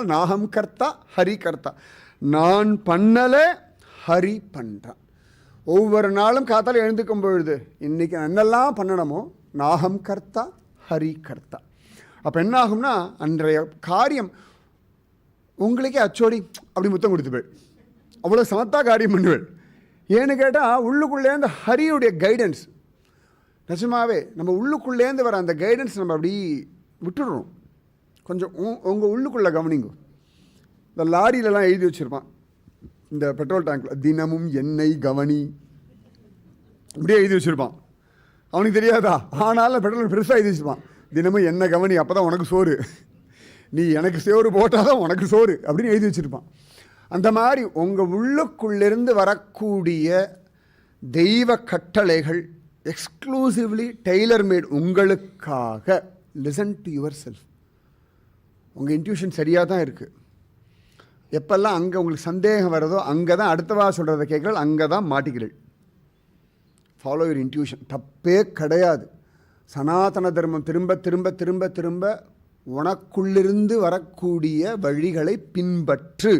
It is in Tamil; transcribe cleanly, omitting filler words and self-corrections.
நாகம் கர்த்தா ஹரி கர்த்தா. நான் பண்ணலை, ஹரி பண்ணுறான். ஒவ்வொரு நாளும் காத்தால் எழுந்துக்கும் பொழுது இன்றைக்கி என்னெல்லாம் பண்ணணுமோ நாகம் கர்த்தா ஹரி கர்த்தா. அப்போ என்ன ஆகும்னா அன்றைய காரியம் உங்களுக்கே அச்சோடி அப்படி முத்தம் கொடுத்துப்பேள். அவ்வளோ சமத்தா காரியம் பண்ணுவேள். ஏன்னு கேட்டால் உள்ளுக்குள்ளேருந்து ஹரியுடைய கைடன்ஸ். நிஜமாவே நம்ம உள்ளுக்குள்ளேருந்து வர அந்த கைடன்ஸ் நம்ம அப்படி விட்டுடுறோம். கொஞ்சம் உங்கள் உள்ளுக்குள்ளே கவனிங்க. இந்த லாரியிலலாம் எழுதி வச்சுருப்பான், இந்த பெட்ரோல் டேங்க்கில் தினமும் எண்ணெய் கவனி இப்படியே எழுதி வச்சுருப்பான். அவனுக்கு தெரியாதா? ஆனாலும் பெட்ரோல் பெருசாக எழுதி வச்சுருப்பான், தினமும் எண்ணெய் கவனி, அப்போ தான் உனக்கு சோறு, நீ எனக்கு சோறு போட்டால் தான் உனக்கு சோறு அப்படின்னு எழுதி வச்சுருப்பான். அந்த மாதிரி உங்கள் உள்ளுக்குள்ளிருந்து வரக்கூடிய தெய்வ கட்டளைகள் எக்ஸ்க்ளூசிவ்லி டெய்லர் மேட் உங்களுக்காக. Listen to your self. உங்கள் இன்ட்யூஷன் சரியாக தான் இருக்குது. எப்பெல்லாம் அங்கே உங்களுக்கு சந்தேகம் வருதோ அங்கே தான் அடுத்தவா சொல்கிறத கேட்குறீர்கள், அங்கே தான் மாட்டிக்கிறீர்கள். Follow your intuition. தப்பே கிடையாது. சனாதன தர்மம் திரும்ப திரும்ப திரும்ப திரும்ப உனக்குள்ளிருந்து வரக்கூடிய வழிகளை பின்பற்று.